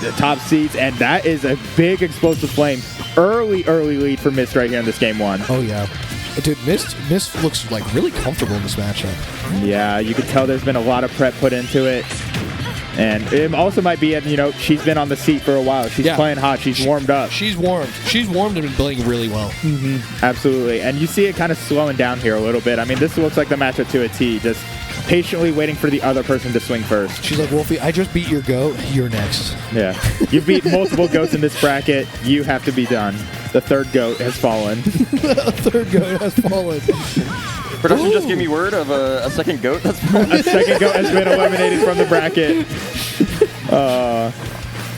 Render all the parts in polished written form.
the top seeds, and that is a big explosive flame. Early lead for Mist right here in this game one. Oh, yeah. Dude, Mist looks like really comfortable in this matchup. Yeah, you can tell there's been a lot of prep put into it. And it also might be, she's been on the seat for a while. She's playing hot. She's warmed up. She's warmed. She's warmed and been playing really well. Mm-hmm. Absolutely. And you see it kind of slowing down here a little bit. I mean, this looks like the matchup to a T. Just patiently waiting for the other person to swing first. She's like, Woulphy, I just beat your goat. You're next. Yeah. You've beat multiple goats in this bracket. You have to be done. The third goat has fallen. The third goat has fallen. Production just gave me word of a second goat. That's a second goat has been eliminated from the bracket.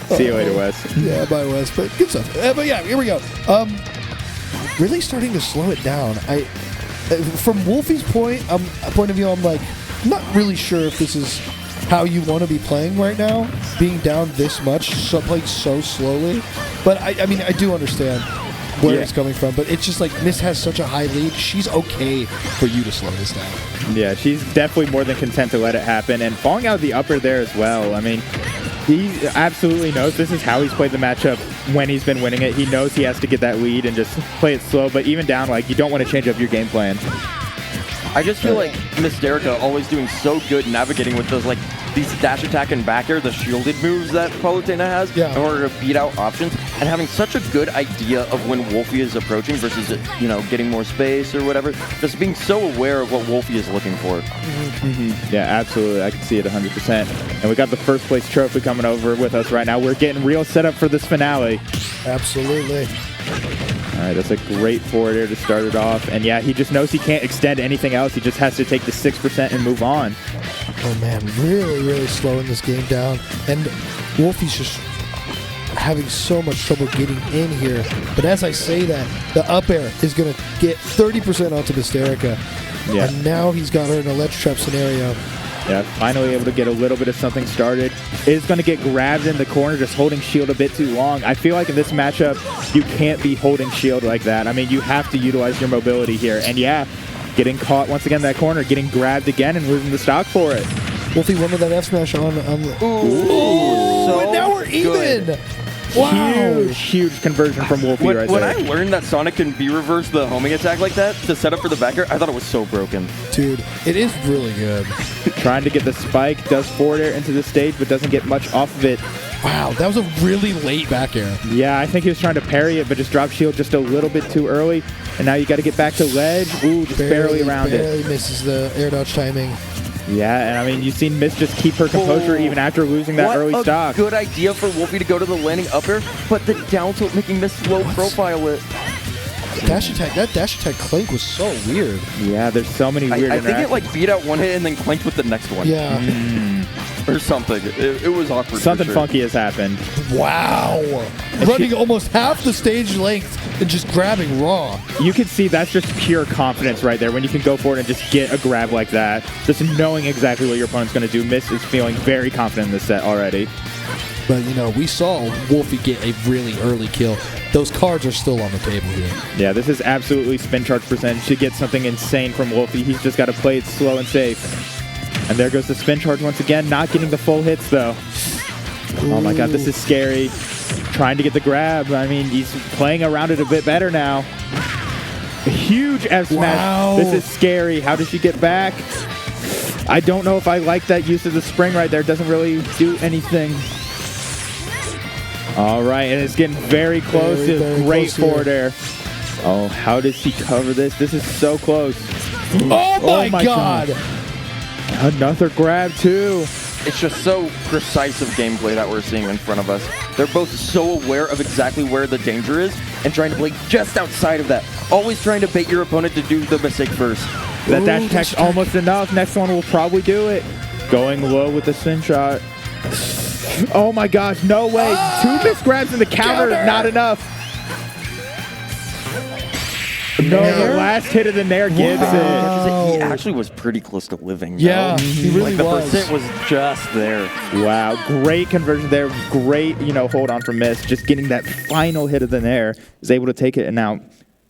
See you later, Wes. Yeah, bye, Wes. But good stuff. But yeah, here we go. Really starting to slow it down. From Woulphy's point of view, I'm like, I'm not really sure if this is how you want to be playing right now, being down this much, playing so slowly. But I mean, I do understand where it's coming from, but it's just like Mist has such a high lead. She's okay for you to slow this down. Yeah, she's definitely more than content to let it happen, and falling out of the upper there as well. I mean, he absolutely knows this is how he's played the matchup when he's been winning it. He knows he has to get that lead and just play it slow, but even down, like, you don't want to change up your game plan. I just feel like Mystearica always doing so good navigating with those, like, these dash attack and back air, the shielded moves that Palutena has in order to beat out options, and having such a good idea of when Woulphy is approaching versus, getting more space or whatever. Just being so aware of what Woulphy is looking for. Mm-hmm. Yeah, absolutely. I can see it 100%. And we got the first place trophy coming over with us right now. We're getting real set up for this finale. Absolutely. All right, that's a great forward air to start it off. And yeah, he just knows he can't extend anything else. He just has to take the 6% and move on. Oh man, really slowing this game down. And Woulphy's just having so much trouble getting in here. But as I say that, the up air is going to get 30% onto Mystearica. Yeah. And now he's got her in a ledge trap scenario. Yeah, finally able to get a little bit of something started. Is going to get grabbed in the corner, just holding shield a bit too long. I feel like in this matchup, you can't be holding shield like that. I mean, you have to utilize your mobility here. And yeah, getting caught once again in that corner, getting grabbed again and losing the stock for it. Woulphy won with that F smash on the... Ooh, so and now we're even! Good. Wow. Huge conversion from Woulphy right there. When I learned that Sonic can B-reverse the homing attack like that to set up for the back air, I thought it was so broken. Dude, it is really good. Trying to get the spike, does forward air into the stage, but doesn't get much off of it. Wow, that was a really late back air. Yeah, I think he was trying to parry it, but just dropped shield just a little bit too early. And now you got to get back to ledge. Ooh, just barely around it. Barely misses the air dodge timing. Yeah, and I mean, you've seen Mist just keep her composure even after losing that early stock. Good idea for Woulphy to go to the landing up air, but the down tilt making Mist low profile it. That dash attack clank was so weird. Yeah, there's so many weird I think it like beat out one hit and then clanked with the next one. Yeah. Or something. It was awkward. Something funky has happened. Wow. Running almost half the stage length and just grabbing raw. You can see that's just pure confidence right there when you can go for it and just get a grab like that. Just knowing exactly what your opponent's going to do. Mist is feeling very confident in this set already. But, we saw Woulphy get a really early kill. Those cards are still on the table here. Yeah, this is absolutely spin charge percentage to get something insane from Woulphy. He's just got to play it slow and safe. And there goes the spin charge once again, not getting the full hits though. Ooh. Oh my god, this is scary. Trying to get the grab. I mean, he's playing around it a bit better now. A huge F smash. Wow. This is scary. How does she get back? I don't know if I like that use of the spring right there. It doesn't really do anything. All right, and it's getting very close. Great forward air. Oh, how does he cover this? This is so close. Oh my god. Another grab, too. It's just so precise of gameplay that we're seeing in front of us. They're both so aware of exactly where the danger is and trying to play just outside of that. Always trying to bait your opponent to do the mistake first. That dash attack's almost enough. Next one will probably do it. Going low with the spin shot. Oh my gosh, no way. Two missed grabs in the counter, not enough. No, the last hit of the Nair gives it. He actually was pretty close to living. Yeah, he really was. The percent was just there. Wow, great conversion there. Great, hold on from Mist. Just getting that final hit of the Nair is able to take it. And now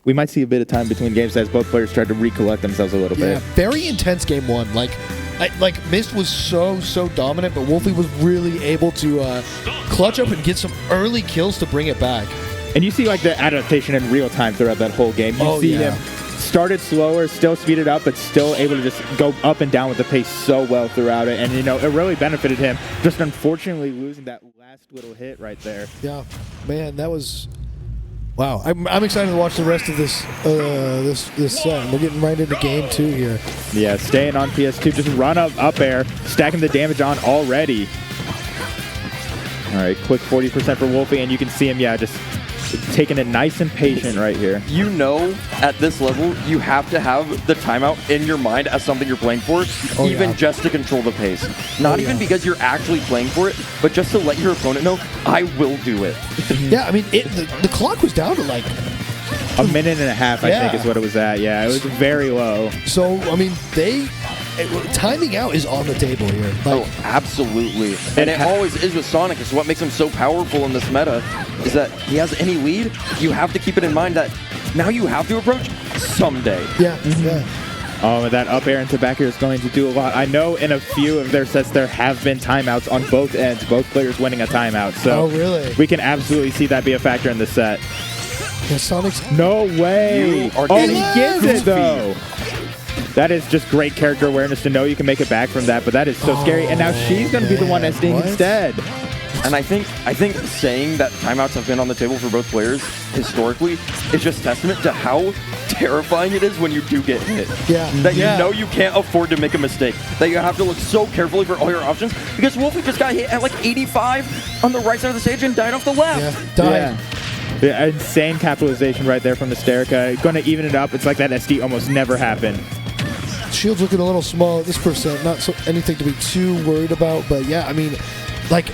we might see a bit of time between games as both players try to recollect themselves a little bit. Very intense game one. Like, like Mist was so dominant, but Woulphy was really able to clutch up and get some early kills to bring it back. And you see like the adaptation in real time throughout that whole game. You see him started slower, still speeded up, but still able to just go up and down with the pace so well throughout it. And, you know, it really benefited him. Just unfortunately losing that last little hit right there. Yeah, man, that was... Wow, I'm excited to watch the rest of this this set. We're getting right into game 2 here. Yeah, staying on PS2, just run up air, stacking the damage on already. All right, quick 40% for Woulphy, and you can see him, just taking it nice and patient right here. You know, at this level, you have to have the timeout in your mind as something you're playing for, even just to control the pace. Not even because you're actually playing for it, but just to let your opponent know, I will do it. Yeah, I mean, the clock was down to like... a minute and a half, I think, is what it was at. Yeah, it was very low. So, I mean, timing out is on the table here. Like, absolutely. And it always is with Sonic. It's what makes him so powerful in this meta, is that he has any lead, you have to keep it in mind that now you have to approach someday. Yeah. Oh, that up air into back air is going to do a lot. I know in a few of their sets there have been timeouts on both ends, both players winning a timeout. So really? We can absolutely see that be a factor in this set. Yeah, Sonic's... No way! Oh, he gets it, though! That is just great character awareness to know you can make it back from that, but that is so scary. And now she's going to be the one SDing instead. And I think saying that timeouts have been on the table for both players historically is just testament to how terrifying it is when you do get hit. Yeah. That you know you can't afford to make a mistake. That you have to look so carefully for all your options. Because Woulphy just got hit at like 85 on the right side of the stage and died off the left. Yeah, died. Yeah, insane capitalization right there from Mystearica. Going to even it up. It's like that SD almost never happened. Shield's looking a little small at this percent. Not anything to be too worried about, but yeah, I mean, like,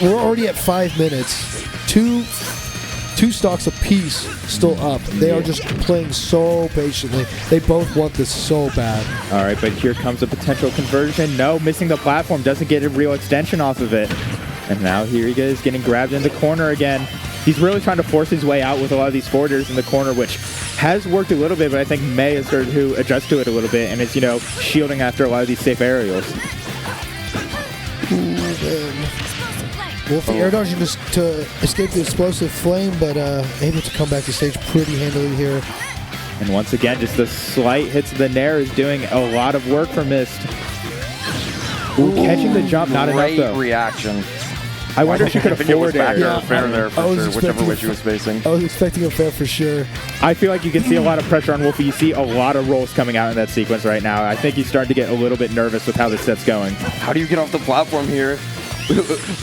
we're already at 5 minutes. Two stocks apiece still up. They are just playing so patiently. They both want this so bad. All right, but here comes a potential conversion. No, missing the platform. Doesn't get a real extension off of it. And now here he is getting grabbed in the corner again. He's really trying to force his way out with a lot of these forwarders in the corner, which has worked a little bit, but I think May has started to adjust to it a little bit and is, you know, shielding after a lot of these safe aerials. Woulphy air dodging to escape the explosive flame, but able to come back to stage pretty handily here. And once again, just the slight hits of the Nair is doing a lot of work for Mist. Ooh, catching the jump, not enough though. Reaction. I wonder if she could have forward air. Yeah, fair there for sure, whichever way she was facing. I was expecting a fair for sure. I feel like you can see a lot of pressure on Woulphy. You see a lot of rolls coming out in that sequence right now. I think he's starting to get a little bit nervous with how this set's going. How do you get off the platform here?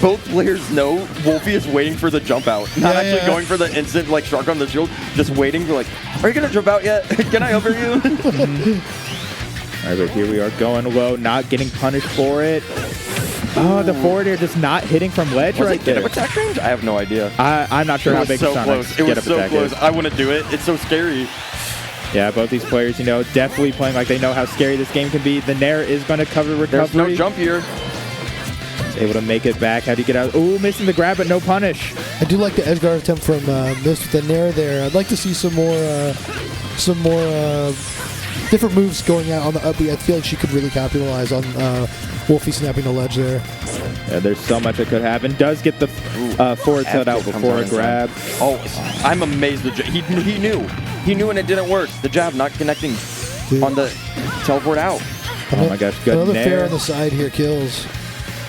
Both players know Woulphy is waiting for the jump out. Not actually going for the instant like shark on the shield, just waiting for like, are you going to jump out yet? Can I over you? All right, but here we are going low, not getting punished for it. Oh, the forward air just not hitting from ledge right there. Get up attack range? I have no idea. I'm not sure how big so Sonic's close. It was so close. is. I want to do it. It's so scary. Yeah, both these players, you know, definitely playing like they know how scary this game can be. The Nair is going to cover recovery. There's no jump here. Able to make it back. How do you get out? Ooh, missing the grab, but no punish. I do like the edge guard attempt from Mist with the Nair there. I'd like to see some more different moves going out on the up B. I feel like she could really capitalize on Woulphy snapping the ledge there. Yeah, there's so much that could happen. Does get the forward tilt out before a grab. Oh, I'm amazed. He knew. He knew and it didn't work. The jab not connecting on the teleport out. Oh my gosh, good Another Nair. fair on the side here kills.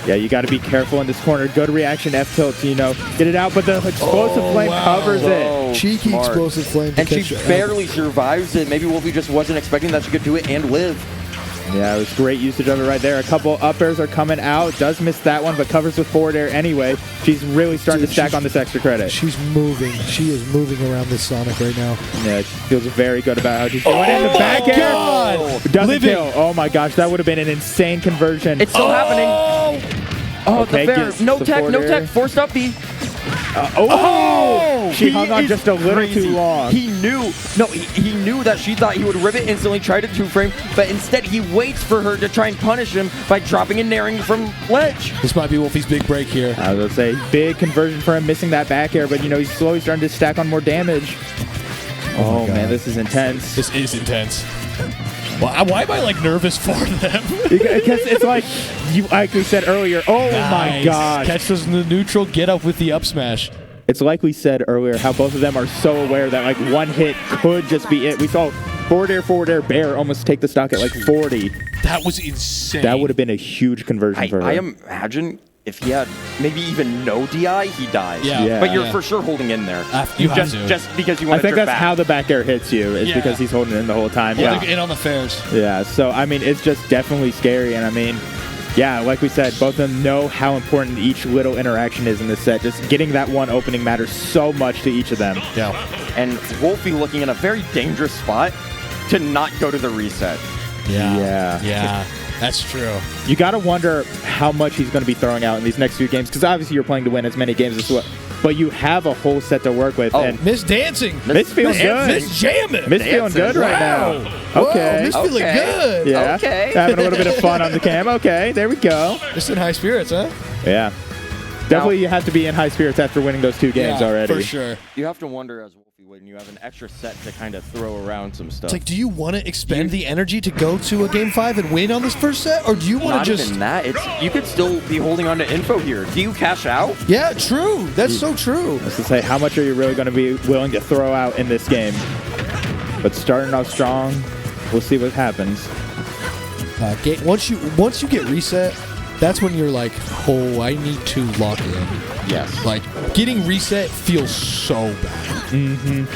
Yeah, you got to be careful in this corner. Good reaction, F tilt, you know, get it out, but the explosive flame covers it. Cheeky Smart. Explosive flame. And she barely survives it. Maybe Woulphy just wasn't expecting that she could do it and live. Yeah, it was great usage of it right there. A couple up airs are coming out. Does miss that one, but covers with forward air anyway. She's really starting to stack on this extra credit. She's moving. She is moving around this Sonic right now. Yeah, she feels very good about how she's doing. In the back air. Doesn't kill. Oh my gosh, that would have been an insane conversion. It's still happening. Oh, okay, the fair. No tech. Forced up B. She hung on just a little too long. He knew. No, he knew that she thought he would rip it instantly, try to two-frame, but instead he waits for her to try and punish him by dropping and nairing from ledge. This might be Woulphy's big break here. I was going to say, big conversion for him, missing that back air, but you know, he's slowly starting to stack on more damage. Oh man, this is intense. This is intense. Why am I like nervous for them? Because it's like we said earlier. Oh my gosh! Catch those in the neutral, get up with the up smash. It's like we said earlier, how both of them are so aware that like one hit could just be it. We saw forward air, Bear almost take the stock at like 40. That was insane. That would have been a huge conversion for her. I imagine if he had maybe even no DI, he dies. Yeah. But you're for sure holding in there. You have to. Just because you want to I think that's how the back air hits you, is because he's holding in the whole time. Yeah, in on the fairs. Yeah, so, I mean, it's just definitely scary. And, I mean, yeah, like we said, both of them know how important each little interaction is in this set. Just getting that one opening matters so much to each of them. Yeah. And Woulphy looking in a very dangerous spot to not go to the reset. Yeah. That's true. You got to wonder how much he's going to be throwing out in these next few games, because obviously you're playing to win as many games as well. But you have a whole set to work with. Oh, and Miss Dancing. Miss feeling good. Miss Jamming. Miss feeling good right now. Okay. Miss feeling good. Yeah. Okay. Having a little bit of fun on the cam. Okay, there we go. Just in high spirits, huh? Yeah. Definitely you have to be in high spirits after winning those 2 games already. For sure. You have to wonder as Woulphy when you have an extra set to kind of throw around some stuff. It's like, do you want to expend the energy to go to a game 5 and win on this first set, or do you want to just? Not even that. You could still be holding on to info here. Do you cash out? Yeah, true. That's so true. That's to say, how much are you really going to be willing to throw out in this game? But starting off strong, we'll see what happens. Once you get reset, that's when you're like, oh, I need to lock in. Yes. Like, getting reset feels so bad.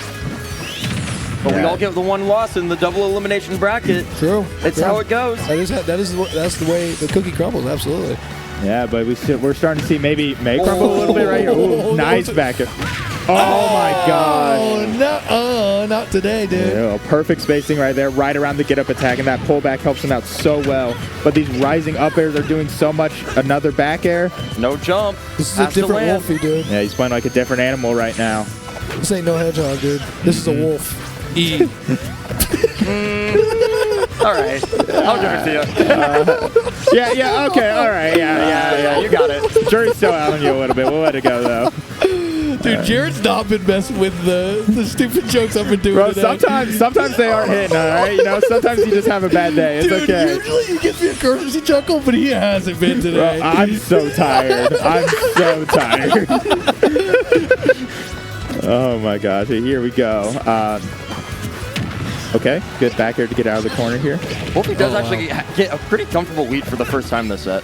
But we all get the one loss in the double elimination bracket. True. It's how it goes. That's the way the cookie crumbles. Absolutely. Yeah, but we're starting to see maybe May crumble a little bit right here. Ooh, nice back. Oh my gosh. Oh, not today, dude. Yeah, perfect spacing right there, right around the get-up attack, and that pullback helps him out so well. But these rising up airs are doing so much. Another back air. No jump. This is a different Woulphy, dude. Yeah, he's playing like a different animal right now. This ain't no hedgehog, dude. This is a wolf. E. All right. I'll give it to you. Yeah, okay, all right. Yeah, you got it. Jury's still out on you a little bit. We'll let it go, though. Dude, Jared's not been messing with the stupid jokes I've been doing Bro, today. sometimes they aren't hitting, all right? You know, sometimes you just have a bad day. It's Dude, okay. usually he gives me a courtesy chuckle, but he hasn't been today. Bro, I'm so tired. Oh, my gosh. Here we go. Okay, good back air to get out of the corner here. Woulphy does actually get a pretty comfortable lead for the first time this set.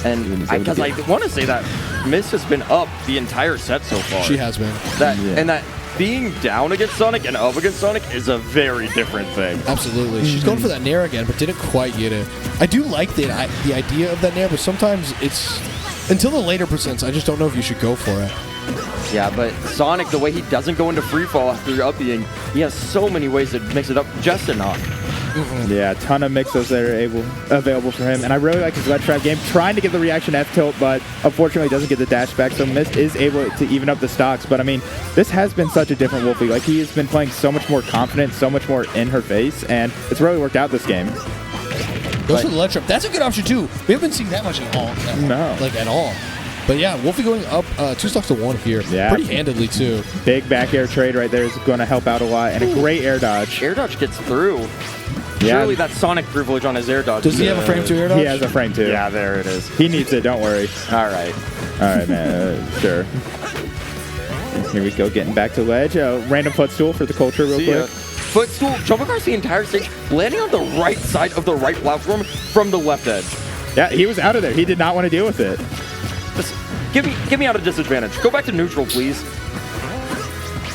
And because I want to say that Miss has been up the entire set so far. She has been. And that being down against Sonic and up against Sonic is a very different thing. Absolutely. She's going for that nair again, but didn't quite get it. I do like the idea of that nair, but sometimes it's... Until the later percents, I just don't know if you should go for it. Yeah, but Sonic, the way he doesn't go into free fall after upping, he has so many ways to mix it up just enough. Yeah, a ton of mix-ups that are available for him. And I really like his ledge trap game, trying to get the reaction F tilt, but unfortunately doesn't get the dash back. So Mist is able to even up the stocks. But I mean, this has been such a different Woulphy. Like, he has been playing so much more confident, so much more in her face, and it's really worked out this game. Goes for the ledge trap. That's a good option too. We haven't seen that much at all. No. Like at all. But yeah, Woulphy going up 2 stocks to 1 here. Yeah. Pretty handedly too. Big back air trade right there is going to help out a lot. And a great air dodge. Air dodge gets through. Yeah. Surely that Sonic privilege on his air dodge. Does he have a frame 2 air dodge? He has a frame 2. Yeah, there it is. He needs it, don't worry. All right. All right, man. Sure. Here we go, getting back to ledge. Random footstool for the culture real quick. Footstool, jump across the entire stage, landing on the right side of the right platform from the left edge. Yeah, he was out of there. He did not want to deal with it. Just give me out of disadvantage. Go back to neutral, please.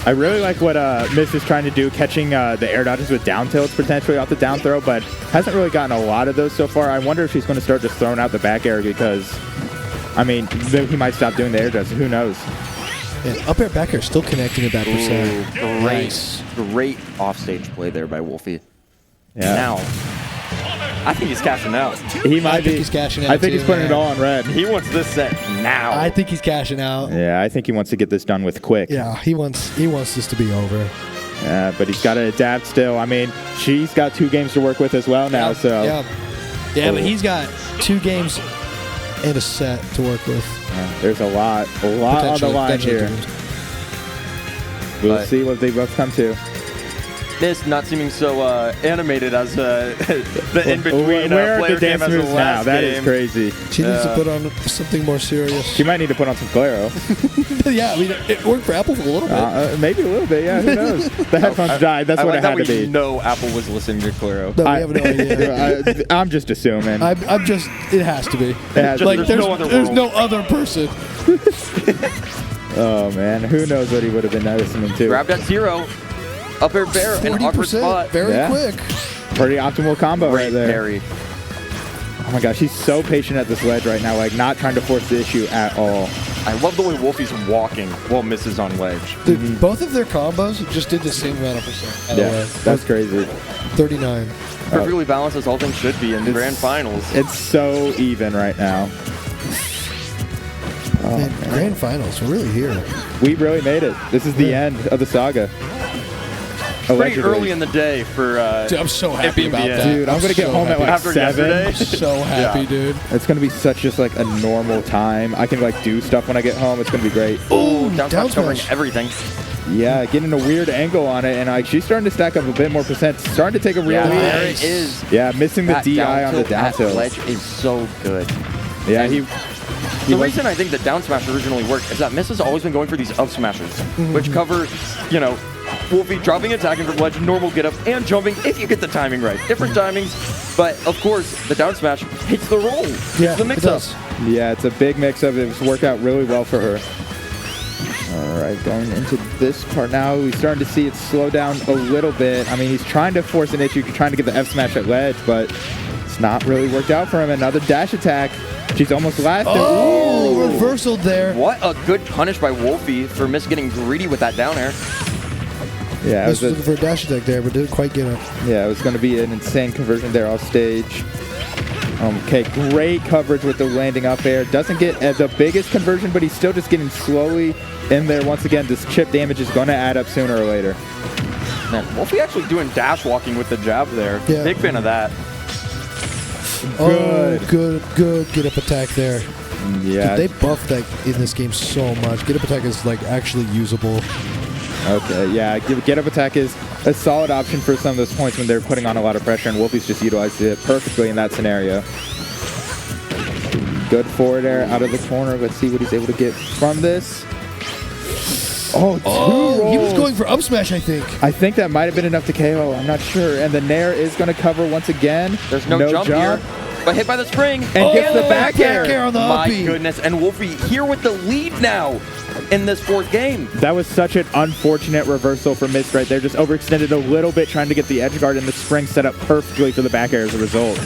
I really like what Miss is trying to do, catching the air dodges with down tilts potentially off the down throw, but hasn't really gotten a lot of those so far. I wonder if she's going to start just throwing out the back air because, I mean, he might stop doing the air dodges. Who knows? Yeah, up air, back air, still connecting at that percent. Great offstage play there by Woulphy. Yeah. Now, I think he's cashing out. He might be. He's cashing out. I think he's putting it all on red. He wants this set now. I think he's cashing out. Yeah, I think he wants to get this done with quick. Yeah, he wants this to be over. Yeah, but he's got to adapt still. I mean, she's got 2 games to work with as well now. So yeah, but he's got 2 games and a set to work with. There's a lot on the line here. We'll see what they both come to. Mist not seeming so animated as the in-between Where are player the game dance as the moves now? last That game. is crazy. She needs to put on something more serious. She might need to put on some Claro. Yeah, I mean, it worked for Apple for a little bit. Maybe a little bit, yeah. Who knows? The headphones died. That's I what like it had that to be. we know Apple was listening to Claro. No, we have no idea. I'm just assuming. I'm just, it has to be. has to Like, be. there's no other person. Oh, man. Who knows what he would have been listening to? Grabbed at 0. Up air bear in an awkward 40%, spot. very Yeah. quick. Pretty optimal combo Great right there. parry. Oh, my gosh. He's so patient at this ledge right now. Like, not trying to force the issue at all. I love the way Woulphy's walking while misses on ledge. Dude, both of their combos just did the same amount of percent, by the way. That's crazy. 39. Perfectly balanced as all things should be in the grand finals. It's so even right now. Oh, Man, grand finals, we're really here. we really made it. This is the end of the saga. Pretty Allegedly. early in the day for Dude, I'm so happy being about the that. end. Dude, I'm going to get so home at like After 7. yesterday? so happy, Yeah. dude. It's going to be such just like a normal time. I can like do stuff when I get home. It's going to be great. Ooh, down down smash covering smash. everything. Yeah, getting a weird angle on it, and like she's starting to stack up a bit more percent. Starting to take a real Yeah, lead. there it is. Yeah, missing the That DI on the down at tilt. ledge is so good. Yeah, he The was- reason I think the down smash originally worked is that Miss has always been going for these up smashes, which cover, you know, Woulphy dropping, attacking from ledge, normal get up, and jumping if you get the timing right. Different timings, but of course, the down smash hits the roll. Yeah, It's the it mix-up. does. Yeah, it's a big mix-up. It's worked out really well for her. All right, going into this part now, we're starting to see it slow down a little bit. I mean, he's trying to force an issue, trying to get the F smash at ledge, but it's not really worked out for him. Another dash attack. She's almost last. Oh, Ooh. reversal there. What a good punish by Woulphy for Miss getting greedy with that down air. Yeah, it This was was looking for a dash attack there, but didn't quite get it. yeah, it was going to be an insane conversion there off stage. Okay, great coverage with the landing up air. Doesn't get the biggest conversion, but he's still just getting slowly in there. Once again, this chip damage is going to add up sooner or later. Man, Woulphy actually doing dash walking with the jab there. Yeah. Big fan of that. Oh, good get up attack there. Yeah. Dude, they buffed that in this game so much. Get up attack is like actually usable. Okay, yeah, get up attack is a solid option for some of those points when they're putting on a lot of pressure, and Woulphy's just utilized it perfectly in that scenario. Good forward air out of the corner. Let's see what he's able to get from this. Oh, two He was rolls. going for up smash, I think. I think that might have been enough to KO. I'm not sure. And the Nair is going to cover once again. There's no jump here, but hit by the spring. And gets the back air. on the My uppy. goodness, and Woulphy here with the lead now in this fourth game. That was such an unfortunate reversal for Mist right there. Just overextended a little bit trying to get the edge guard, and the spring set up perfectly for the back air as a result.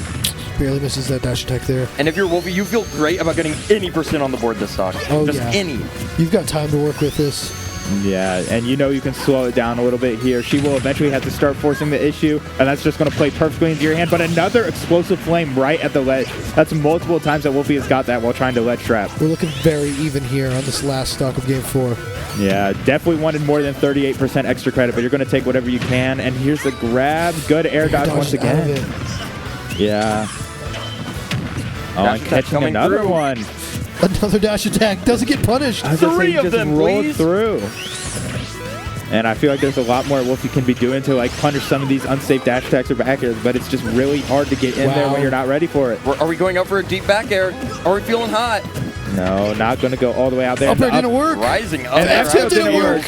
Barely misses that dash attack there. And if you're Woulphy, you feel great about getting any percent on the board this stock. Oh, Just yeah. any. You've got time to work with this. Yeah, and you know you can slow it down a little bit here. She will eventually have to start forcing the issue, and that's just going to play perfectly into your hand. But another explosive flame right at the ledge. That's multiple times that Woulphy has got that while trying to ledge trap. We're looking very even here on this last stock of game 4. Yeah, definitely wanted more than 38% extra credit, but you're going to take whatever you can. And here's the grab. Good air dodge once Dodged out of again. it. Yeah. Oh, Dash and attack catching coming another through. one. Another dash attack. Doesn't get punished. I was gonna say, Three he of just them, rolled please. through. And I feel like there's a lot more Woulphy can be doing to like punish some of these unsafe dash attacks or back airs, but it's just really hard to get in there Wow. when you're not ready for it. Are we going up for a deep back air? Are we feeling hot? No, not going to go all the way out there. Up air didn't work. Rising up. And there. F tilt didn't work.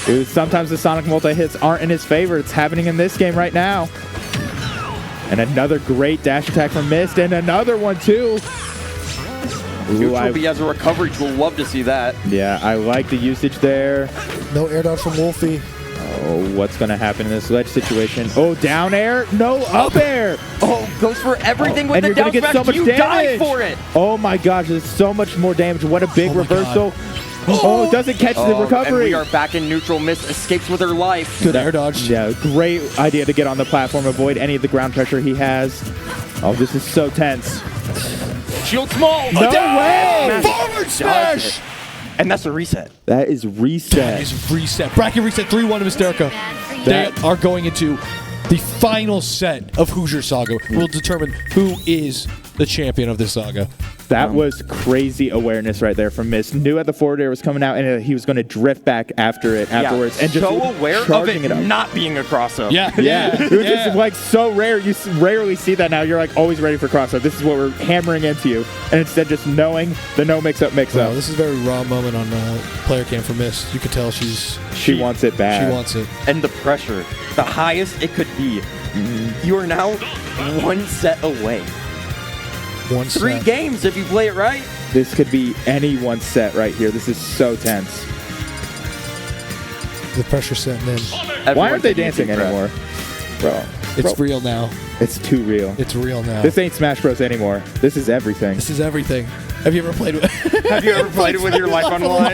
Dude, sometimes the Sonic multi-hits aren't in his favor. It's happening in this game right now. And another great dash attack from Mist, and another one too. Ooh, Neutral B has a recovery. We'll love to see that. yeah, I like the usage there. No air dodge from Woulphy. Oh, what's going to happen in this ledge situation? Oh, down air? No, up air. Oh, goes for everything with And the you're down going to get smash. so much You damage. die for it. Oh my gosh, there's so much more damage. What a big Oh my reversal. Oh, it doesn't catch the And recovery. we are back in neutral. Miss escapes with her life. Good air dodge. Yeah, great idea to get on the platform, avoid any of the ground pressure he has. Oh, this is so tense. Shield small. No way! Forward smash! And that's a reset. That is reset. That is reset. Bracket reset 3-1 to Mystearica. They That- are going into the final set of Hoosier Saga. We'll determine who is the champion of this saga. That was crazy awareness right there from Mist. Knew at the forward air was coming out, and he was going to drift back after it afterwards. Yeah, and just so aware of it up. not being a crossover. Yeah. It was just like so rare. You rarely see that now. You're like always ready for crossover. This is what we're hammering into you. And instead just knowing the no mix-up. Wow, this is a very raw moment on player cam for Mist. You could tell she wants it bad. She wants it. And the pressure, the highest it could be. You are now 1 set away. 3 games if you play it right. This could be any one set right here. This is so tense. The pressure setting in. Why aren't they dancing anymore? Bro. It's real now. It's too real. It's real now. This ain't Smash Bros. Anymore. This is everything. This is everything. Have you ever played with Have you ever played it with your life on the line?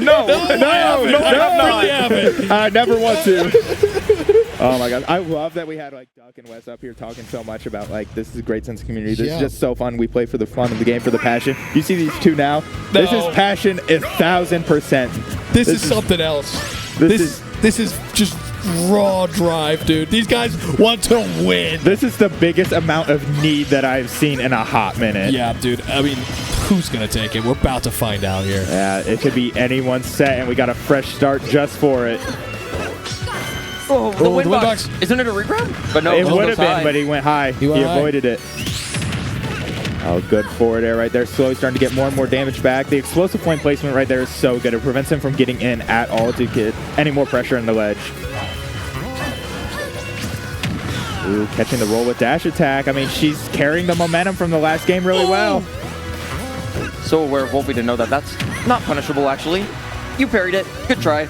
No, I never want to. Oh my god, I love that we had like Duck and Wes up here talking so much about like this is a great sense of community. This is just so fun. We play for the fun of the game, for the passion. You see these two now? No. This is passion 1,000%. This is something else. This is just raw drive, dude. These guys want to win. This is the biggest amount of need that I've seen in a hot minute. Yeah, dude. I mean, who's going to take it? We're about to find out here. Yeah, it could be anyone's set, and we got a fresh start just for it. Oh, the win box. Isn't it a regrab? But no, it would have been, but he went high. He avoided it. Oh, good forward air right there. Slowly starting to get more and more damage back. The explosive point placement right there is so good. It prevents him from getting in at all to get any more pressure in the ledge. Ooh, catching the roll with dash attack. I mean, she's carrying the momentum from the last game really well. So aware of Woulphy to know that that's not punishable, actually. You parried it. Good try.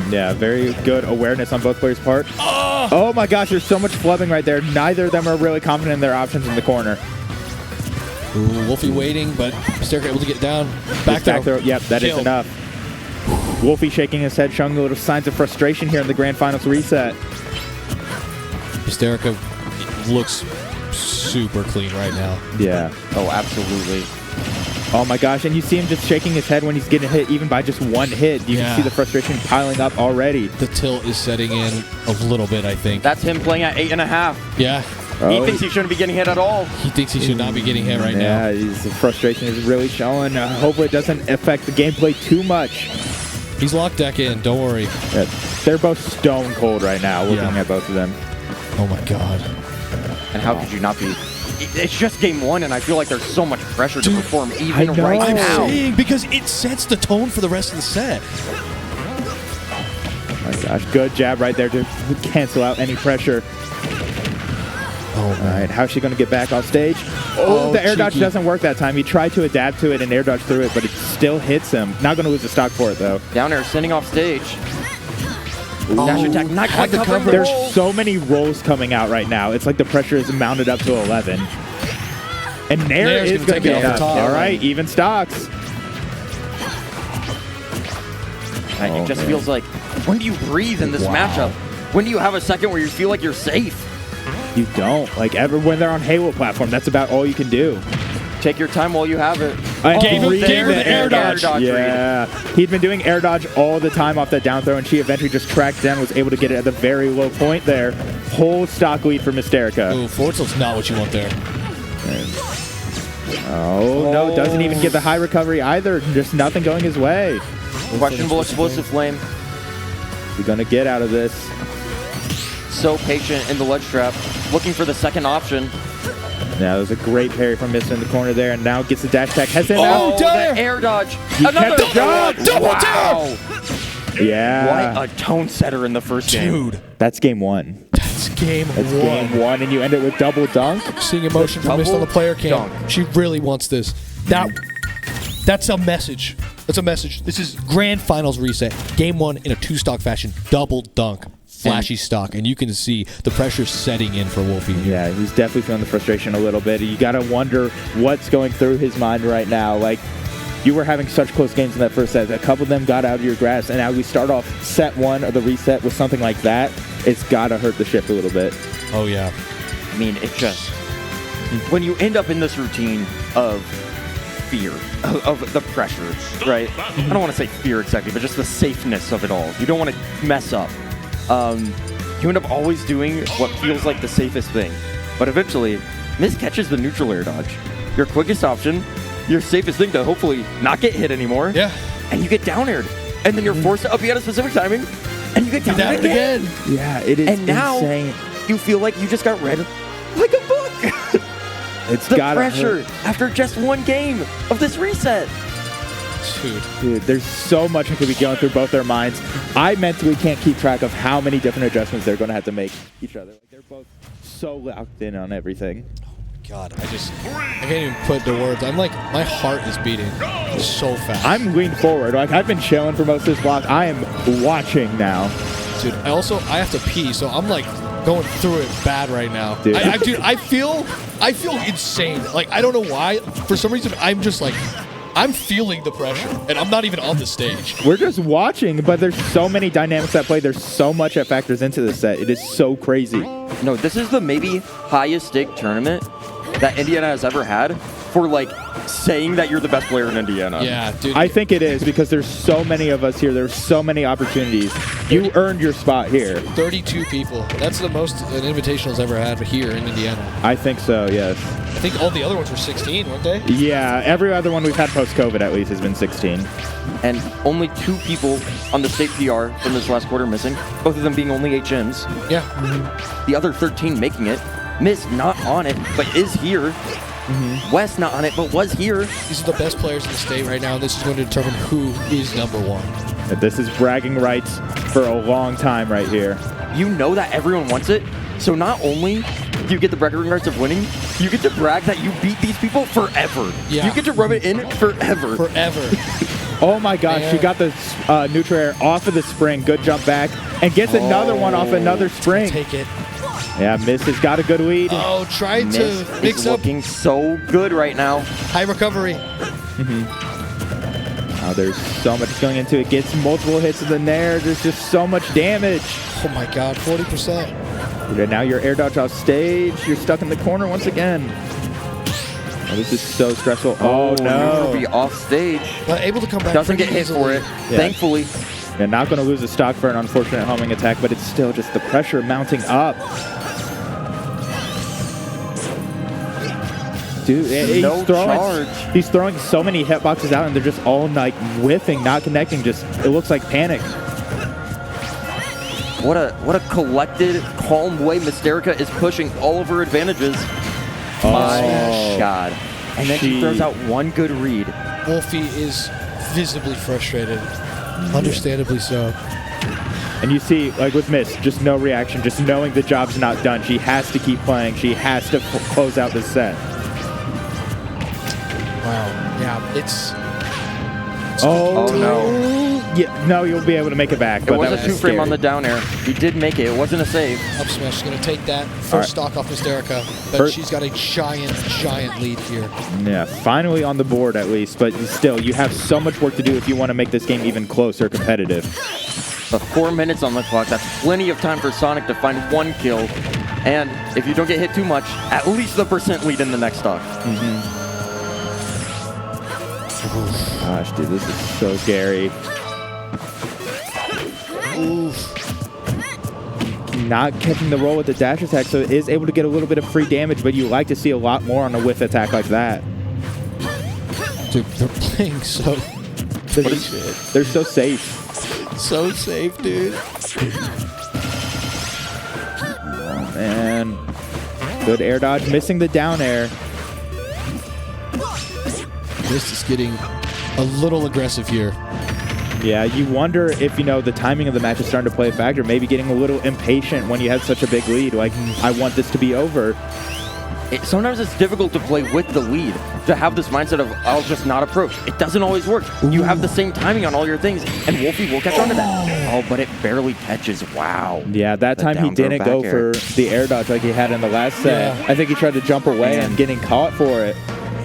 Yeah, very good awareness on both players' part. Oh my gosh, there's so much flubbing right there. Neither of them are really confident in their options in the corner. Ooh, Woulphy waiting, but Mystearica able to get down. Back throw. Yep, that is enough. Woulphy shaking his head, showing a little signs of frustration here in the Grand Finals reset. Mystearica looks super clean right now. Yeah. Oh, absolutely. Oh my gosh, and you see him just shaking his head when he's getting hit, even by just one hit. You can see the frustration piling up already. The tilt is setting in a little bit, I think. That's him playing at 8.5. Yeah. He thinks he shouldn't be getting hit at all. He thinks he should not be getting hit right now. Yeah, his frustration is really showing. Hopefully it doesn't affect the gameplay too much. He's locked deck in, don't worry. Yeah, they're both stone cold right now, looking at both of them. Oh my god. And how could you not be? It's just game 1, and I feel like there's so much pressure to perform even right now. I'm saying, because it sets the tone for the rest of the set. Oh my gosh, good jab right there to cancel out any pressure. Oh, all right, how's she going to get back off stage? Oh, the air dodge doesn't work that time. He tried to adapt to it and air dodge through it, but it still hits him. Not going to lose the stock for it, though. Down air, sending off stage. Dash attack, not quite covered. There's so many rolls coming out right now. It's like the pressure is mounted up to 11. And Nair is going to get up. All right, even stocks. It just feels like, when do you breathe in this matchup? When do you have a second where you feel like you're safe? You don't. Like, when they're on Halo platform, that's about all you can do. Take your time while you have it. Gave her the air dodge. Yeah. He'd been doing air dodge all the time off that down throw, and she eventually just tracked down, was able to get it at the very low point there. Whole stock lead for Mystearica. Ooh, forward tilt's not what you want there. Oh, no, doesn't even get the high recovery either. Just nothing going his way. Questionable explosive flame. He's going to get out of this. So patient in the ledge trap, looking for the second option. Yeah, that was a great parry from Mist in the corner there, and now gets the dash attack. The air dodge. Another double down. Yeah. What a tone setter in the first game. Dude. That's game 1. That's game 1. Game 1, and you end it with double dunk. Seeing emotion from Mist on the player cam. She really wants this. That's a message. That's a message. This is Grand Finals reset. Game 1 in a 2-stock fashion. Double dunk. Flashy stock, and you can see the pressure setting in for Woulphy. Yeah, he's definitely feeling the frustration a little bit. You got to wonder what's going through his mind right now. Like, you were having such close games in that first set. A couple of them got out of your grasp, and now we start off set 1 of the reset with something like that. It's got to hurt the ship a little bit. Oh, yeah. I mean, it just... When you end up in this routine of fear, of the pressure, right? I don't want to say fear exactly, but just the safeness of it all. You don't want to mess up. You end up always doing what feels like the safest thing. But eventually, Miss catches the neutral air dodge. Your quickest option, your safest thing to hopefully not get hit anymore. Yeah. And you get down aired. And then you're forced to up at a specific timing, and you get down aired again. Yeah, it is and now insane. You feel like you just got read like a book. It's the got pressure after just one game of this reset. Dude, there's so much that could be going through both their minds. I mentally can't keep track of how many different adjustments they're going to have to make each other. Like, they're both so locked in on everything. God, I can't even put the words. I'm like, my heart is beating so fast. I'm leaned forward. Like, I've been chilling for most of this block. I am watching now. Dude, I have to pee, so I'm like going through it bad right now. Dude. I feel insane. Like, I don't know why. For some reason, I'm just like, I'm feeling the pressure, and I'm not even on the stage. We're just watching, but there's so many dynamics at play. There's so much that factors into this set. It is so crazy. No, this is the maybe highest stake tournament that Indiana has ever had for, like, saying that you're the best player in Indiana. Yeah, dude. I think it is because there's so many of us here. There's so many opportunities. You earned your spot here. 32 people. That's the most an Invitational's ever had here in Indiana. I think so, yes. I think all the other ones were 16, weren't they? Yeah, every other one we've had post-COVID at least has been 16. And only 2 people on the state PR from this last quarter missing, both of them being only HMs. Yeah. The other 13 making it. Miss not on it, but is here. West not on it, but was here. These are the best players in the state right now, and this is going to determine who is number one. This is bragging rights for a long time right here. You know that everyone wants it, so not only do you get the bragging rights of winning, you get to brag that you beat these people forever. Yeah. You get to rub it in forever. Forever. Oh my gosh, she got the neutral air off of the spring. Good jump back. And gets another one off another spring. Take it. Yeah, Miss has got a good lead. Oh, trying to Miss mix is up looking so good right now. high recovery. Oh, there's so much going into it. Gets multiple hits in the nair. There's just so much damage. Oh my God, 40%. And now you're air dodge off stage. You're stuck in the corner once again. Oh, this is so stressful. Oh no. Be off stage. But able to come back. Doesn't get pretty hit for easily. it, thankfully. Yeah, not going to lose the stock for an unfortunate homing attack, but it's still just the pressure mounting up. Dude, he's throwing so many hitboxes out, and they're just all like whiffing, not connecting. Just it looks like panic. What a collected, calm way Mystearica is pushing all of her advantages. My God. And then she throws out one good read. Woulphy is visibly frustrated. Understandably so. And you see, like with Miss, just no reaction, just knowing the job's not done. She has to keep playing. She has to close out this set. Wow. Yeah, it's oh no. Yeah, no, you'll be able to make it back. It was a 2-frame on the down air. He did make it. It wasn't a save. Up smash is going to take that first stock off Mystearica, but she's got a giant lead here. Yeah, finally on the board at least, but still, you have so much work to do if you want to make this game even closer competitive. But 4 minutes on the clock, that's plenty of time for Sonic to find one kill. And if you don't get hit too much, at least the % lead in the next stock. Gosh, dude, this is so scary. Not catching the roll with the dash attack, so it is able to get a little bit of free damage, but you like to see a lot more on a whiff attack like that. Dude, they're playing so... They're so safe. So safe, dude. Oh, man. Good air dodge, missing the down air. This is getting a little aggressive here. Yeah, you wonder if, you know, the timing of the match is starting to play a factor, maybe getting a little impatient when you have such a big lead. Like, I want this to be over. Sometimes it's difficult to play with the lead, to have this mindset of, I'll just not approach. It doesn't always work. You have the same timing on all your things, and Woulphy will catch on to that. Oh, but it barely catches. Wow. Yeah, that time he didn't go for the air dodge like he had in the last set. I think he tried to jump away and getting caught for it.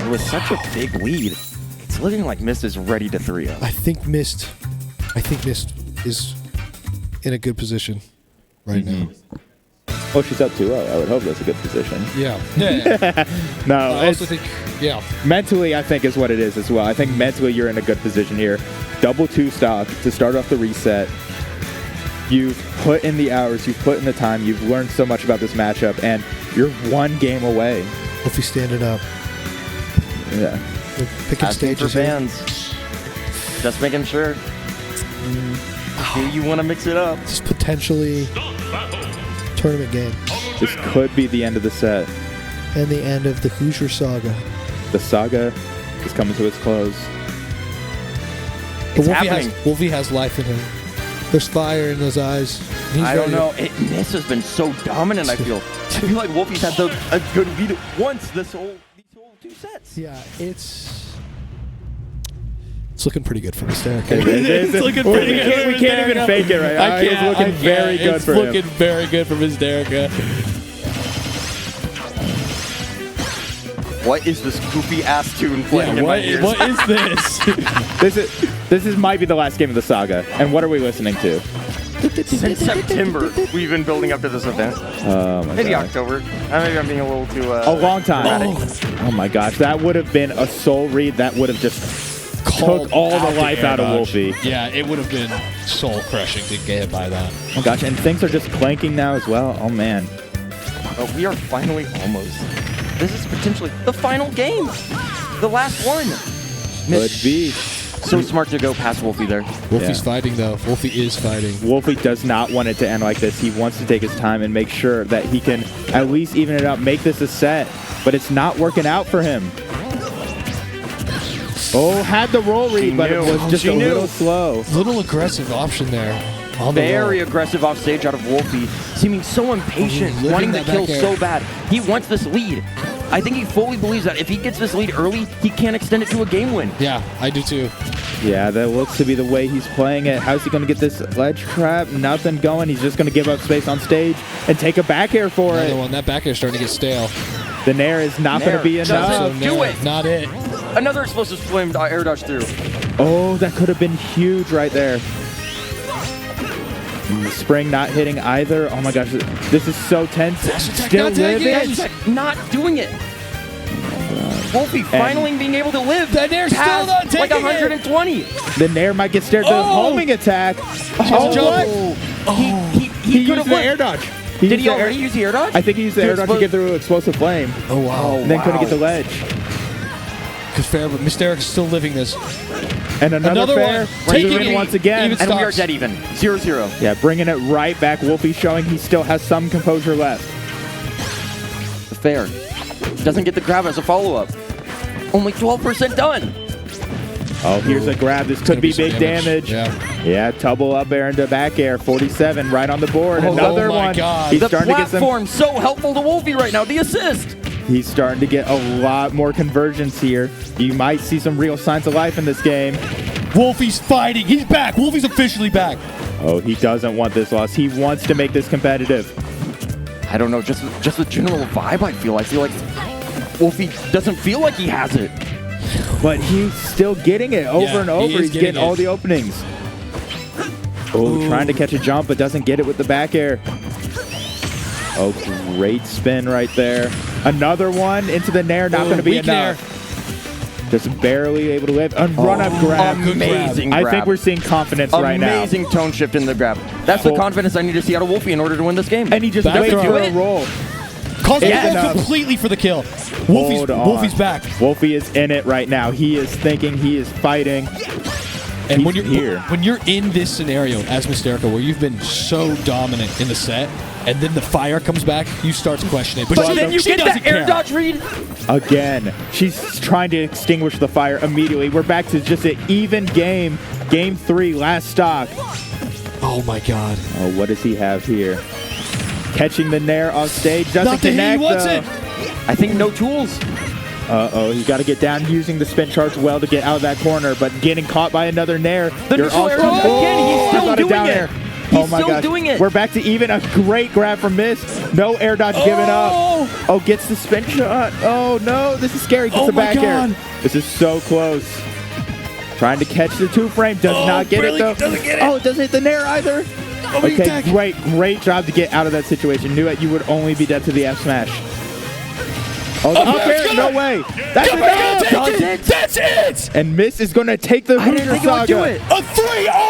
It was such a big lead. It's looking like Mist is ready to 3-0. I think Mist is in a good position right now. Oh, she's up 2-0. I would hope that's a good position. Yeah. No, I also think, mentally, I think is what it is as well. I think mentally you're in a good position here. Double 2 stock to start off the reset. You've put in the hours, you've put in the time, you've learned so much about this matchup, and You're one game away. If he's standing up. Yeah. They're picking Asking for stages here. fans. Just making sure. Do you want to mix it up? This is potentially tournament game. This could be the end of the set. And the end of the Hoosier Saga. The saga is coming to its close. But happening. Woulphy has life in him. There's fire in his eyes. He's I don't ready to- know. Miss has been so dominant, I feel. I feel like Woulphy's had a good lead once these whole 2 sets. Yeah, it's looking pretty good for Mystearica. It's looking pretty good. We can't even fake it right now. It's looking very good for him. It's looking very good for Mystearica. What is this goofy ass tune playing in my ears? What is this? This might be the last game of the saga. And what are we listening to? Since September, we've been building up to this event. Oh my Maybe god. October. Maybe I'm being a little too. A long time. dramatic. Oh my gosh, that would have been a soul read that would have just Called took all the out life air out of dodge. Woulphy. Yeah, it would have been soul crushing to get hit by that. Oh gosh, and things are just clanking now as well. Oh man. Oh, we are finally almost. This is potentially the final game. The last one. Could be. So smart to go past Woulphy there. Woulphy's Yeah. fighting, though. Woulphy is fighting. Woulphy does not want it to end like this. He wants to take his time and make sure that he can at least even it up, make this a set. But it's not working out for him. Oh, had the roll read, but it knew. was just She a knew. little slow. Little aggressive option there. On the Very roll. aggressive off stage out of Woulphy, seeming so impatient, living wanting to that kill back air. so bad. He wants this lead. I think he fully believes that if he gets this lead early, he can't extend it to a game win. Yeah, I do too. Yeah, that looks to be the way he's playing it. How's he going to get this ledge trap? Nothing going. He's just going to give up space on stage and take a back air for Another it. one. That back air is starting to get stale. The nair is not going to Nair be doesn't enough. do no, it. Not it. Another explosive flame air dodge through. Oh, that could have been huge right there. And the spring not hitting either. Oh my gosh, this is so tense. Still not taking living. it. Not doing it. Woulphy finally being able to live. That nair's still past not taking like 120. The nair might get stared. The Oh! homing attack. Oh, jump. what? He could used have the won. air dodge. Did he already use the air dodge? I think he used the air dodge to get through explosive flame. Oh, wow. And then couldn't get the ledge. Good fair, but Mystearica's still living this. And another fair. one. Taking Taking it it. once again. Even And we are stops. dead even. 0-0. Yeah, bringing it right back. Woulphy showing he still has some composure left. Fair. Doesn't get the grab as a follow-up. Only 12% done. Oh, here's a grab. This could Gonna be some big damage. Yeah, double up air into back air. 47 right on the board. Oh, Another oh my one. God. He's The starting to get some. platform so helpful to Woulphy right now. The assist. He's starting to get a lot more convergence here. You might see some real signs of life in this game. Woulphy's fighting. He's back. Woulphy's officially back. Oh, he doesn't want this loss. He wants to make this competitive. I don't know, just the general vibe I feel like Woulphy doesn't feel like he has it. But he's still getting it over Yeah, and he over. is He's getting getting all it. the openings. Oh, trying to catch a jump, but doesn't get it with the back air. Oh, great spin right there. Another one into the nair, not going to be weak enough. Just barely able to live. A run-up grab. good grab. Amazing grab. I think we're seeing confidence right now. Amazing tone shift in the grab. That's the Full- confidence I need to see out of Woulphy in order to win this game. And he just Back waits throw. for a roll. Calls Yeah. the roll completely for the kill. Hold on. Woulphy's back. Woulphy is in it right now. He is thinking, he is fighting. And when He's you're here. when you're in this scenario as Mystearica, where you've been so dominant in the set, and then the fire comes back, you start to question it. but she- then you she get doesn't that air care. dodge read. Again, she's trying to extinguish the fire immediately. We're back to just an even game. Game 3, last stock. Oh my God! Oh, what does he have here? Catching the nair off stage. Doesn't Not the hit. He connect, wants though. it. I think no tools. Uh-oh, he's got to get down using the spin charge well to get out of that corner, but getting caught by another nair. The neutral air dodge again. He's still got a doing down it. air. He's Oh my still gosh. doing it. We're back to even. A great grab from Miss. No air dodge given up. Oh, gets the spin shot. Oh, no. This is scary. Gets Oh the my back air. God. This is so close. Trying to catch the 2-frame. Does not get really it, though. doesn't get it. Oh, it doesn't hit the nair either. Opening Okay, attack. great job to get out of that situation. Knew it. You would only be dead to the F smash. Oh, the up that's air. good. No way. That's Come on, enough. take it. That's it. And Miss is going to take the I didn't Hoosier think he would Saga. do it. A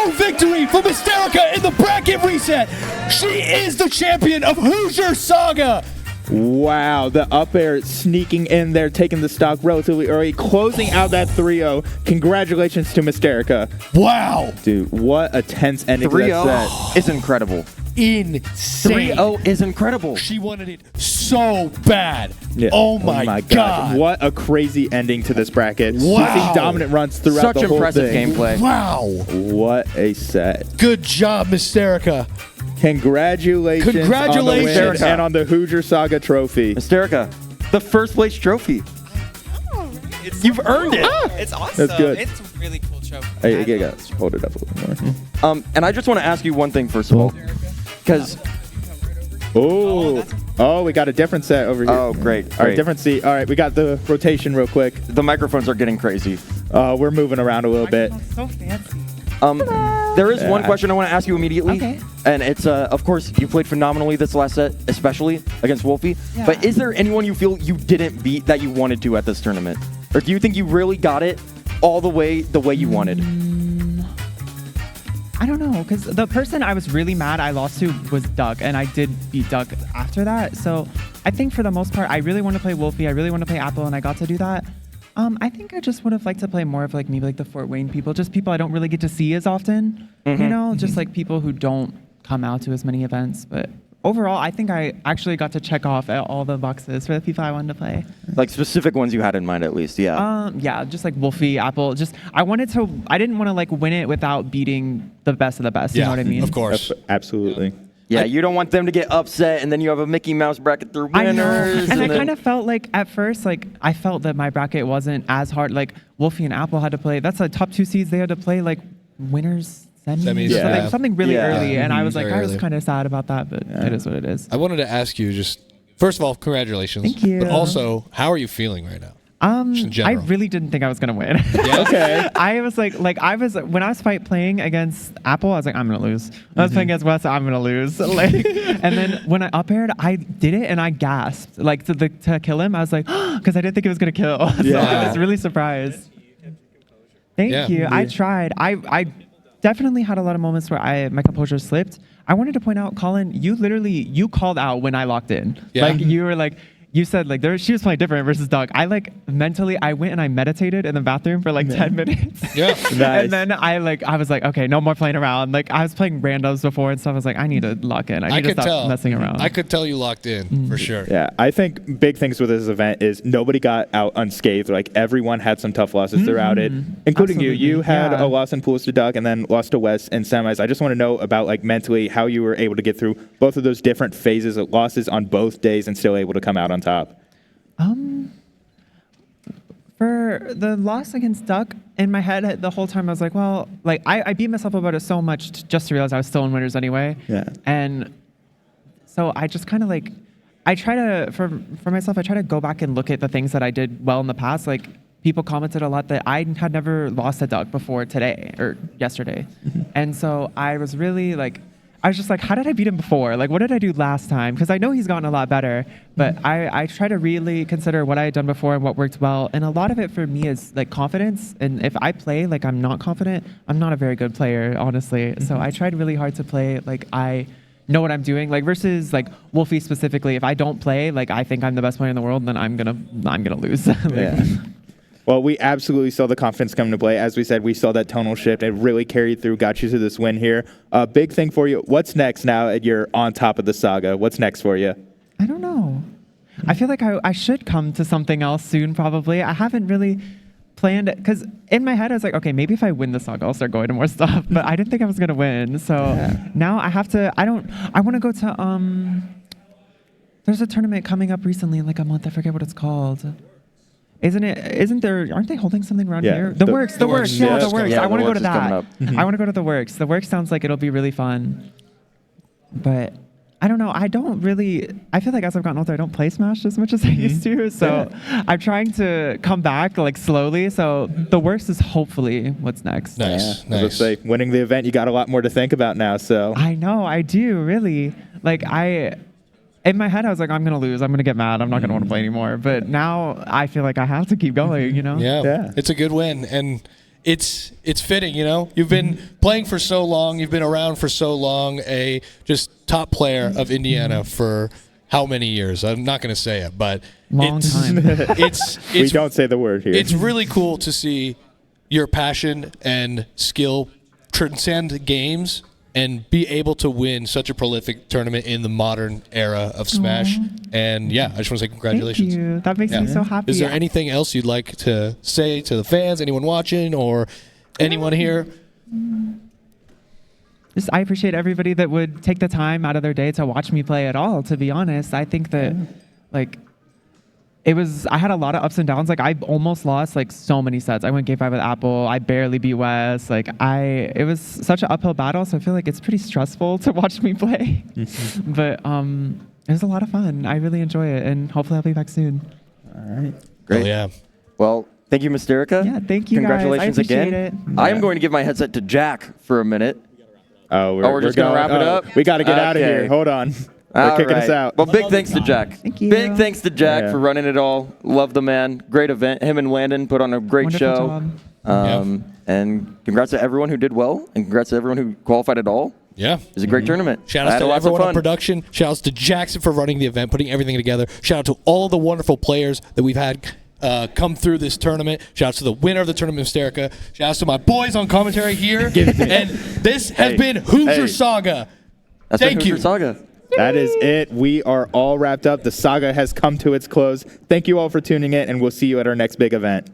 3-0 victory for Mystearica in the bracket reset. She is the champion of Hoosier Saga. Wow, the up air sneaking in there, taking the stock relatively early, closing out that 3-0. Congratulations to Mystearica. Wow. Dude, what a tense ending to that 3-0 set. is incredible. Insane. 3-0 is incredible. She wanted it so bad. Yeah. Oh my God. What a crazy ending to this bracket. Wow. Keeping dominant runs throughout Such the whole impressive thing. gameplay. Wow. What a set. Good job, Mystearica. Congratulations on the win Mystearica. and on the Hoosier Saga trophy. Mystearica, the first place trophy. You've earned it. It's awesome. That's good. It's a really cool trophy. Hey, you gotta hold it up a little more. And I just want to ask you one thing first of all, because Oh, we got a different set over here. oh great, All right, different seat. All right, we got the rotation real quick. The microphones are getting crazy. We're moving around a little bit. So fancy. There is one question I want to ask you immediately, Okay. and it's of course you played phenomenally this last set, especially against Woulphy. Yeah. But is there anyone you feel you didn't beat that you wanted to at this tournament, or do you think you really got it all the way you wanted? I don't know, because the person I was really mad I lost to was Duck, and I did beat Duck after that. So I think for the most part, I really want to play Woulphy. I really want to play Apple, and I got to do that. I think I just would have liked to play more of like maybe like the Fort Wayne people, just people I don't really get to see as often. You know, just like people who don't come out to as many events. But overall, I think I actually got to check off all the boxes for the people I wanted to play. Like specific ones you had in mind, at least, yeah. Yeah, just like Woulphy, Apple. Just I didn't want to like win it without beating the best of the best. You know what I mean? Of course. Absolutely. Yeah, you don't want them to get upset, and then you have a Mickey Mouse bracket through I know. winners. And I then- kind of felt like at first, like I felt that my bracket wasn't as hard. Like Woulphy and Apple had to play. That's the top 2 seeds. They had to play like winners, semis, Semis, or yeah. something really Yeah. early. And I was like, Very I was early. kind of sad about that, but it is what it is. I wanted to ask you just, first of all, congratulations. Thank you. But also, how are you feeling right now? Just in I general. really didn't think I was gonna win. Yeah? Okay. I was like I was when I was playing against Apple, I was like, I'm gonna lose. When I was playing against West, I'm gonna lose. Like, and then when I up aired, I did it and I gasped. Like to kill him, I was like, because I didn't think it was gonna kill. So Yeah. I was really surprised. Thank Yeah. you. I tried. I definitely had a lot of moments where my composure slipped. I wanted to point out, Colin, you called out when I locked in. Yeah. Like you were like. You said like she was playing different versus Doug. I like mentally I went and I meditated in the bathroom for like 10 minutes. Yeah. Nice. And then I was like, okay, no more playing around. Like I was playing randoms before and stuff. I was like, I need to lock in. I need to could stop tell. messing around. I could tell you locked in, for sure. Yeah, I think big things with this event is nobody got out unscathed. Like everyone had some tough losses throughout it, including you. You Absolutely, had yeah. a loss in pools to Duck and then lost to West in semis. I just want to know about like mentally how you were able to get through both of those different phases of losses on both days and still able to come out on top. For the loss against Duck, in my head the whole time I was like, well, like I beat myself about it so much just to realize I was still in winners anyway. Yeah. And so I just kind of like, I try to, for myself, I try to go back and look at the things that I did well in the past. Like people commented a lot that I had never lost a Duck before today or yesterday. And so I was really like, I was just like, how did I beat him before? Like, what did I do last time? Because I know he's gotten a lot better, but I try to really consider what I had done before and what worked well. And a lot of it for me is like confidence. And if I play like I'm not confident, I'm not a very good player, honestly. So I tried really hard to play like I know what I'm doing. Like versus like Woulphy specifically, if I don't play like I think I'm the best player in the world, then I'm gonna lose. Like, Yeah. Well, we absolutely saw the confidence come to play. As we said, we saw that tonal shift. It really carried through, got you to this win here. Big thing for you. What's next now that you're on top of the Saga? What's next for you? I don't know. I feel like I should come to something else soon, probably. I haven't really planned it, because in my head I was like, okay, maybe if I win the Saga, I'll start going to more stuff. But I didn't think I was going to win. So now I have to, I want to go to, there's a tournament coming up recently in like a month. I forget what it's called. Aren't they holding something around Yeah. here? The Works. Yeah, Yeah, the it's Works. Yeah, I want to The go to Works is coming that. up. I want to go to the Works. The Works sounds like it'll be really fun. But I don't know. I feel like as I've gotten older, I don't play Smash as much as I used to. So I'm trying to come back like slowly. So the Works is hopefully what's next. Nice. Yeah. As I say, winning the event, you got a lot more to think about now. So I know. I do, really. Like in my head, I was like, I'm going to lose. I'm going to get mad. I'm not going to want to play anymore. But now I feel like I have to keep going, you know? Yeah. It's a good win. And it's fitting, you know? You've been playing for so long. You've been around for so long. A just top player of Indiana for how many years. I'm not going to say it, but Long time. We don't say the word here. It's really cool to see your passion and skill transcend games and be able to win such a prolific tournament in the modern era of Smash. And yeah, I just want to say congratulations. Thank you. That makes me so happy. Is there anything else you'd like to say to the fans, anyone watching, or anyone here? I appreciate everybody that would take the time out of their day to watch me play at all, to be honest. I think that, like, I had a lot of ups and downs. Like, I almost lost, like, so many sets. I went game 5 with Apple. I barely beat Wes. Like, it was such an uphill battle, so I feel like it's pretty stressful to watch me play. But it was a lot of fun. I really enjoy it, and hopefully I'll be back soon. All right. Great. Oh, yeah. Well, thank you, Mystearica. Yeah, thank you, Congratulations guys. I appreciate again. it. I am going to give my headset to Jack for a minute. Oh, we're just going to wrap it up? We got to get out of Okay. here. Hold on. They're All kicking right. us out. Well, big thanks to Jack. Thank you. Big thanks to Jack Yeah. for running it all. Love the man. Great event. Him and Landon put on a great Wonderful show. job. And congrats to everyone who did well, and congrats to everyone who qualified at all. Yeah. It was a great tournament. Shout I out had to lots of everyone on fun. production. Shout outs to Jackson for running the event, putting everything together. Shout out to all the wonderful players that we've had come through this tournament. Shout out to the winner of the tournament, Mystearica. Shout out to my boys on commentary here. And this has been Hoosier Saga. That's Thank been you. Hoosier Saga. That is it. We are all wrapped up. The saga has come to its close. Thank you all for tuning in, and we'll see you at our next big event.